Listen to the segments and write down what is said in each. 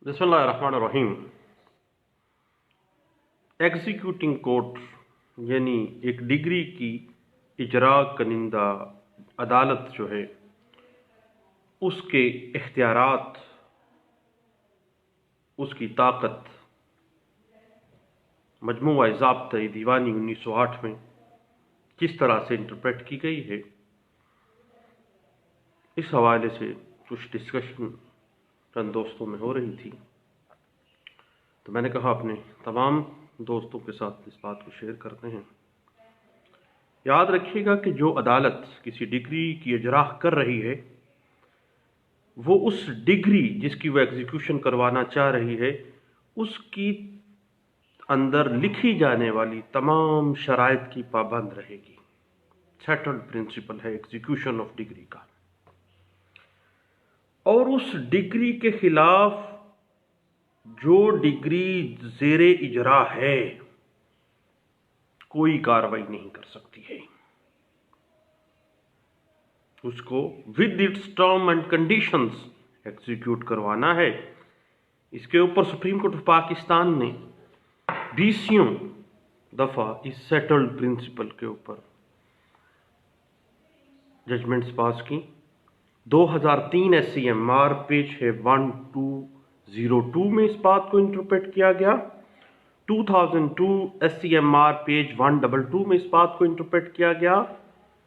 बिस्मिल्लाहिर्रहमानिर्रहीम। Executing court यानी एक डिग्री की इजरा कनिंदा अदालत जो है उसके इख्तियारात, उसकी ताकत मजमूआ ज़ाब्ता दीवानी 1908 में किस तरह से इंटरप्रेट की गई है, इस हवाले से कुछ डिस्कशन चंद दोस्तों में हो रही थी। तो मैंने कहा अपने तमाम दोस्तों के साथ इस बात को शेयर करते हैं। याद रखिएगा कि जो अदालत किसी डिग्री की इजरा कर रही है वो उस डिग्री जिसकी वो एग्जीक्यूशन करवाना चाह रही है उसकी अंदर लिखी जाने वाली तमाम शराइत की पाबंद रहेगी। सेटल्ड प्रिंसिपल है एग्जीक्यूशन ऑफ डिग्री का। और उस डिग्री के खिलाफ जो डिग्री ज़ेरे इजरा है कोई कार्रवाई नहीं कर सकती है। उसको with its term and conditions execute करवाना है। इसके ऊपर सुप्रीम कोर्ट ऑफ पाकिस्तान ने 20 दफ़ा इस सेटल्ड प्रिंसिपल के ऊपर जजमेंट्स पास की। 2003 SCMR पेज है 1202 में इस बात को इंटरप्रेट किया गया। 2002 SCMR पेज 122 में इस बात को इंटरप्रेट किया गया।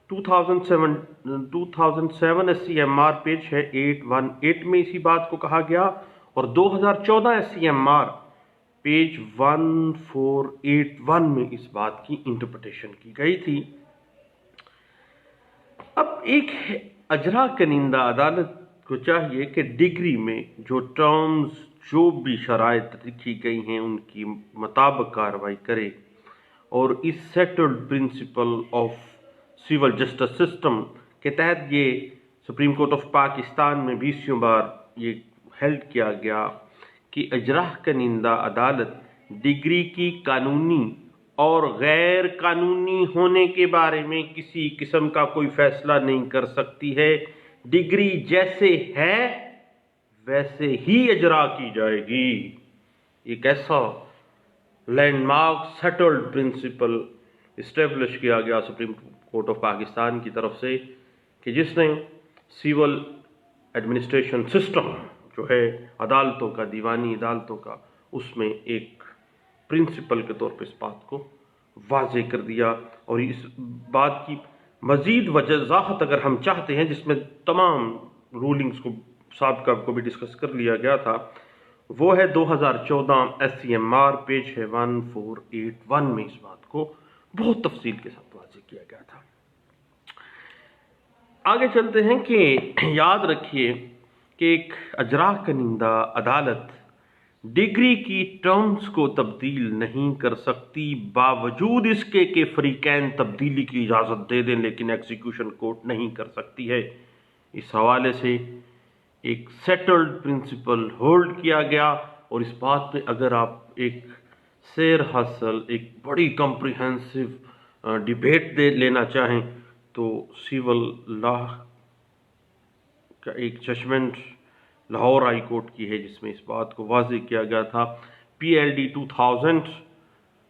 2007 SCMR पेज है 818 में इसी बात को कहा गया। और 2014 SCMR पेज 1481 में इस बात की इंटरप्रिटेशन की गई थी। अब एक अजरा कनिंदा अदालत को चाहिए कि डिग्री में जो टर्म्स, जो भी शराइत लिखी गई हैं उनकी मुताबिक कार्रवाई करे। और इस settled principle of civil justice system के तहत ये सुप्रीम कोर्ट ऑफ पाकिस्तान में 20 बार ये हेल्ड किया गया कि अजरा कनिंदा अदालत डिग्री की कानूनी और गैर कानूनी होने के बारे में किसी किस्म का कोई फैसला नहीं कर सकती है। डिग्री जैसे है वैसे ही इजरा की जाएगी। एक ऐसा लैंडमार्क सेटल्ड प्रिंसिपल इस्टेब्लिश किया गया सुप्रीम कोर्ट ऑफ पाकिस्तान की तरफ से कि जिसने सिविल एडमिनिस्ट्रेशन सिस्टम जो है अदालतों का, दीवानी अदालतों का, उसमें एक प्रिंसिपल के तौर पर इस बात को वाज़ेह कर दिया। और इस बात की मज़ीद वजाहत अगर हम चाहते हैं, जिसमें तमाम रूलिंग्स को साबिक़ा को भी डिस्कस कर लिया गया था, वो है 2014 SCMR पेज है 1481 में इस बात को बहुत तफसील के साथ वाज़ेह किया गया था। आगे चलते हैं कि याद रखिए कि एक अजरा कनिंदा अदालत डिग्री की टर्म्स को तब्दील नहीं कर सकती, बावजूद इसके कि फरीकैन तब्दीली की इजाज़त दे दें, लेकिन एग्जीक्यूशन कोर्ट नहीं कर सकती है। इस हवाले से एक सेटल्ड प्रिंसिपल होल्ड किया गया। और इस बात में अगर आप एक सैर हासिल, एक बड़ी कम्प्रिहेंसिव डिबेट दे लेना चाहें तो सिविल लॉ का एक जजमेंट लाहौर हाई कोर्ट की है जिसमें इस बात को वाज़ेह किया गया था। PLD 2000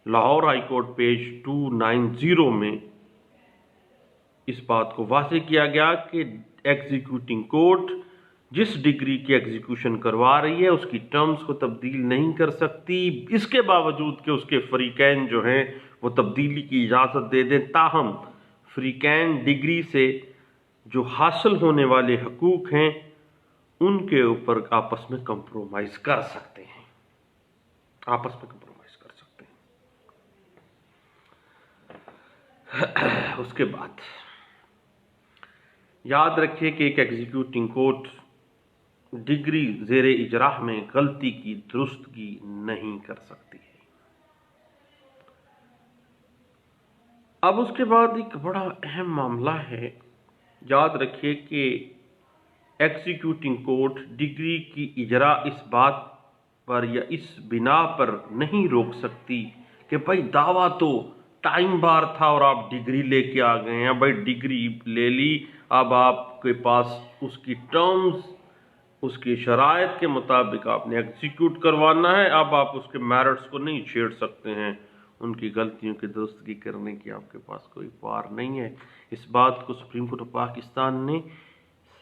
Lahore high court page 290 में इस बात को वाज़ेह किया गया कि एग्जीक्यूटिंग कोर्ट जिस डिग्री की एग्जीक्यूशन करवा रही है उसकी टर्म्स को तब्दील नहीं कर सकती, इसके बावजूद कि उसके फरीकैन जो हैं वो तब्दीली की इजाज़त दे दें। ताहम फरीकैन डिग्री से जो हासिल होने वाले हकूक़ हैं उनके ऊपर आपस में कंप्रोमाइज़ कर सकते हैं, आपस में कंप्रोमाइज़ कर सकते हैं। उसके बाद याद रखिए कि एक एग्जीक्यूटिंग कोर्ट डिग्री ज़ेरे इजरा में गलती की दुरुस्तगी नहीं कर सकती है। अब उसके बाद एक बड़ा अहम मामला है। याद रखिए कि एग्जीक्यूटिंग कोर्ट डिग्री की इजरा इस बात पर या इस बिना पर नहीं रोक सकती कि भाई दावा तो टाइम बार था और आप डिग्री लेके आ गए हैं, भाई डिग्री ले ली, अब आपके पास उसकी टर्म्स اس کی شرائط کے مطابق آپ نے ایگزیکیوٹ کروانا ہے. اب آپ اس کے میرٹس کو نہیں چھیڑ سکتے ہیں. ان کی غلطیوں کی درستگی کرنے کی آپ کے پاس کوئی پار نہیں ہے. اس بات کو سپریم کورٹ آف پاکستان نے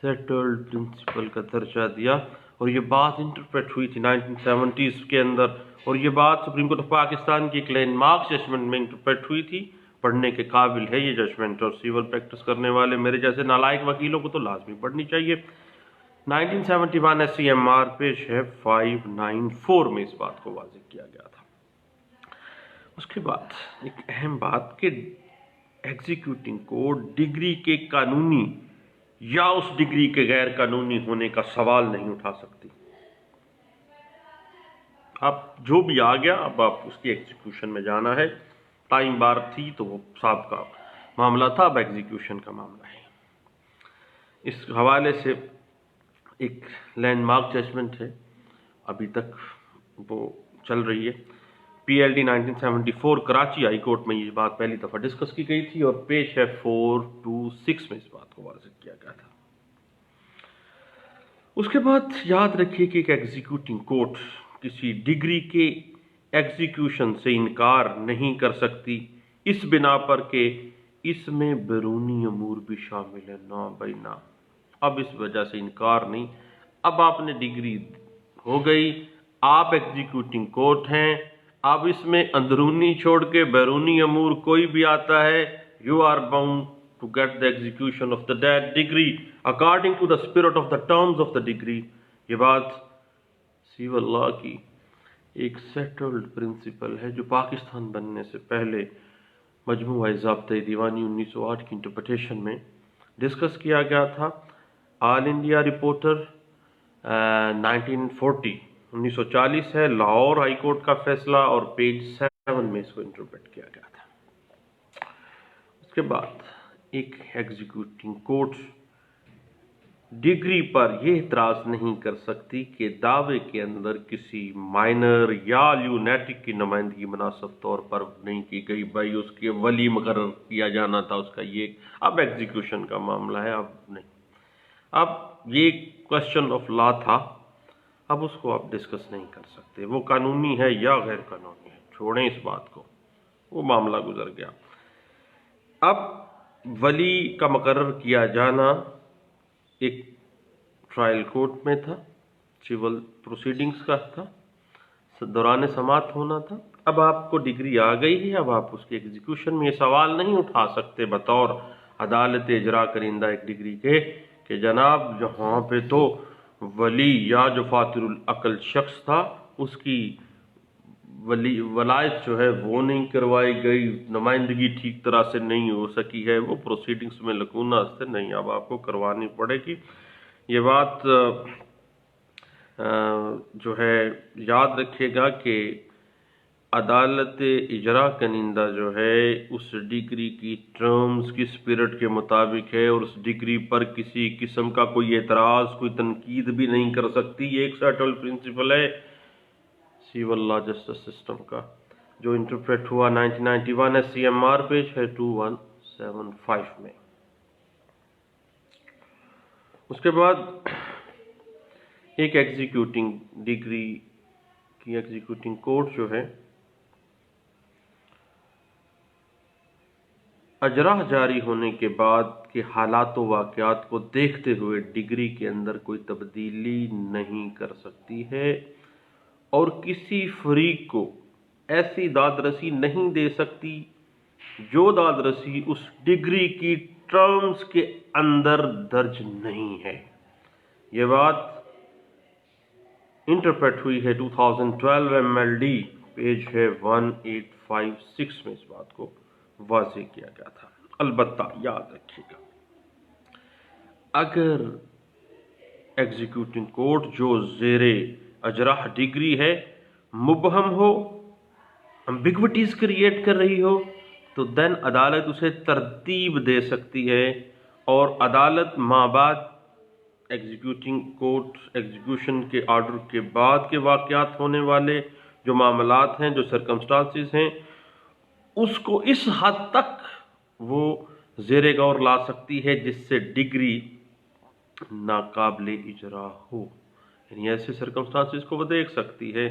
سیٹلڈ پرنسپل کا درجہ دیا اور یہ بات انٹرپریٹ ہوئی تھی 1970s کے اندر, اور یہ بات سپریم کورٹ آف پاکستان کی ایک لینڈ مارک ججمنٹ میں انٹرپریٹ ہوئی تھی. پڑھنے کے قابل ہے یہ ججمنٹ, اور سیول پریکٹس کرنے والے میرے جیسے نالائق وکیلوں کو تو لازمی پڑھنی چاہیے. 1971 SCMR پیش ہے 594 میں اس بات کو واضح کیا گیا تھا. اس کے بعد ایک اہم بات کہ ایگزیکیوٹنگ کورٹ ڈگری کے قانونی یا اس ڈگری کے غیر قانونی ہونے کا سوال نہیں اٹھا سکتی. اب جو بھی آ گیا اب آپ اس کی ایگزیکیوشن میں جانا ہے. ٹائم بار تھی تو وہ صاحب کا معاملہ تھا, اب ایگزیکیوشن کا معاملہ ہے. اس حوالے سے ایک لینڈ مارک ججمنٹ ہے, ابھی تک وہ چل رہی ہے. PLD 1974 کراچی ہائی کورٹ میں یہ بات پہلی دفعہ ڈسکس کی گئی تھی اور پیش ہے 426 میں اس بات کو واضح کیا گیا تھا. اس کے بعد یاد رکھیے کہ ایک ایگزیکیوٹنگ کورٹ کسی ڈگری کے ایگزیکیوشن سے انکار نہیں کر سکتی اس بنا پر کہ اس میں بیرونی امور بھی شامل ہے. نا بھائی نا, اب اس وجہ سے انکار نہیں. اب آپ نے ڈگری ہو گئی, آپ ایگزیکیوٹنگ کورٹ ہیں, اب اس میں اندرونی چھوڑ کے بیرونی امور کوئی بھی آتا ہے, you are bound to get the execution of the that decree according to the spirit of the terms of the decree. یہ بات سیول لا کی ایک سیٹلڈ پرنسپل ہے جو پاکستان بننے سے پہلے مجموعہ ضابطۂ دیوانی 1908 کی انٹرپریٹیشن میں ڈسکس کیا گیا تھا. آل انڈیا رپورٹر 1940 ہے, لاہور ہائی کورٹ کا فیصلہ, اور پیج 7 میں اس کو انٹرپریٹ کیا گیا تھا. اس کے بعد ایک ایگزیکیوٹنگ کورٹ ڈگری پر یہ اعتراض نہیں کر سکتی کہ دعوے کے اندر کسی مائنر یا لیونیٹک کی نمائندگی مناسب طور پر نہیں کی گئی. بھائی اس کے ولی مقرر کیا جانا تھا, اس کا یہ اب ایگزیکیوشن کا معاملہ ہے. اب نہیں, اب یہ کوشچن آف لا تھا, اب اس کو آپ ڈسکس نہیں کر سکتے. وہ قانونی ہے یا غیر قانونی ہے, چھوڑیں اس بات کو, وہ معاملہ گزر گیا. اب ولی کا مقرر کیا جانا ایک ٹرائل کورٹ میں تھا, سول پروسیڈنگز کا تھا, دوران سماعت ہونا تھا. اب آپ کو ڈگری آ گئی ہے, اب آپ اس کے ایگزیکیوشن میں یہ سوال نہیں اٹھا سکتے بطور عدالت اجرا کرندہ ایک ڈگری کے کہ جناب یہاں پہ تو ولی یا جو فاتر العقل شخص تھا اس کی ولایت جو ہے وہ نہیں کروائی گئی, نمائندگی ٹھیک طرح سے نہیں ہو سکی ہے, وہ پروسیڈنگز میں لکونہ سے نہیں, اب آپ کو کروانی پڑے گی. یہ بات جو ہے یاد رکھیے گا کہ عدالت اجرا کنندہ جو ہے اس ڈگری کی ٹرمز کی اسپرٹ کے مطابق ہے, اور اس ڈگری پر کسی قسم کا کوئی اعتراض, کوئی تنقید بھی نہیں کر سکتی. یہ ایک سیٹلڈ پرنسپل ہے سیول لا جسٹس سسٹم کا جو انٹرپریٹ ہوا 1991 SCMR پیج ہے 2175 میں. اس کے بعد ایک ایگزیکیوٹنگ ڈگری کی ایگزیکیوٹنگ کورٹ جو ہے اجرا جاری ہونے کے بعد کے حالات و واقعات کو دیکھتے ہوئے ڈگری کے اندر کوئی تبدیلی نہیں کر سکتی ہے, اور کسی فریق کو ایسی داد رسی نہیں دے سکتی جو داد رسی اس ڈگری کی ٹرمز کے اندر درج نہیں ہے. یہ بات انٹرپریٹ ہوئی ہے 2012 MLD پیج ہے 1856 میں اس بات کو واضح کیا گیا تھا. البتہ یاد رکھیے گا اگر ایگزیکیوٹنگ کورٹ جو زیر اجرا ڈگری ہے مبہم ہو, امبیگوٹیز کریٹ کر رہی ہو, تو دین عدالت اسے ترتیب دے سکتی ہے, اور عدالت مابعد ایگزیکیوٹنگ کورٹ ایگزیکیوشن کے آرڈر کے بعد کے واقعات ہونے والے جو معاملات ہیں, جو سرکمسٹانسز ہیں, اس کو اس حد تک وہ زیر غور لا سکتی ہے جس سے ڈگری ناقابل اجرا ہو. यानी ऐसे सर्कमस्टांसिस को वो देख सकती है।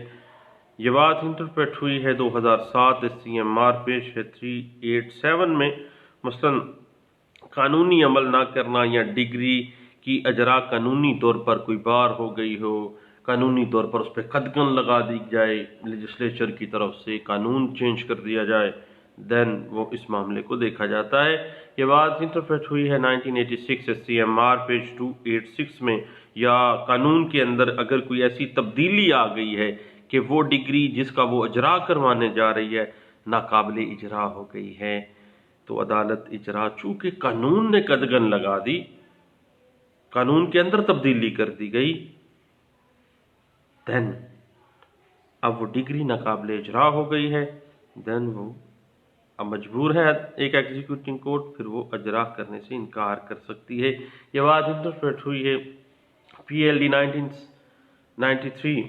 ये बात इंटरप्रेट हुई है 2007 CMR पेश है 387 में। मसलन कानूनी अमल ना करना या डिग्री की अजरा कानूनी तौर पर कोई बार हो गई हो, कानूनी तौर पर उस पर कदगन लगा दी जाए, लेजिस्लेचर की तरफ से कानून चेंज कर दिया जाए, देन वो इस मामले को देखा जाता है। ये बात इंटरप्रेट हुई है 1986 CMR पेज 286 में। या कानून के अंदर अगर कोई ऐसी तब्दीली आ गई है कि वो डिग्री जिसका वो इजरा करवाने जा रही है नाकाबिले इजरा हो गई है, तो अदालत इजरा, चूंकि कानून ने कदगन लगा दी, कानून के अंदर तब्दीली कर दी गई, देन अब वो डिग्री नाकाबिले इजरा हो गई है, देन वो अब मजबूर है एक एग्जीक्यूटिंग कोर्ट, फिर वो इजरा करने से इनकार कर सकती है। ये बात इंटरप्रेट हुई है PLD 1993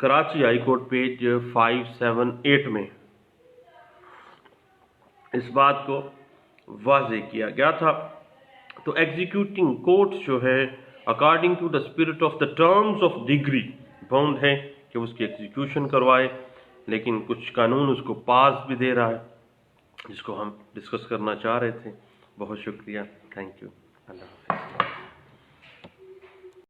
Karachi high court page 578 में। इस बात को वाज़े किया गया था। तो एग्जीक्यूटिंग कोर्ट जो है according to the spirit of the terms of decree bound है कि उसकी एग्जीक्यूशन करवाए, लेकिन कुछ कानून उसको पास भी दे रहा है, जिसको हम डिस्कस करना चाह रहे थे। बहुत शुक्रिया, थैंक यू, अल्लाह हाफ़िज़।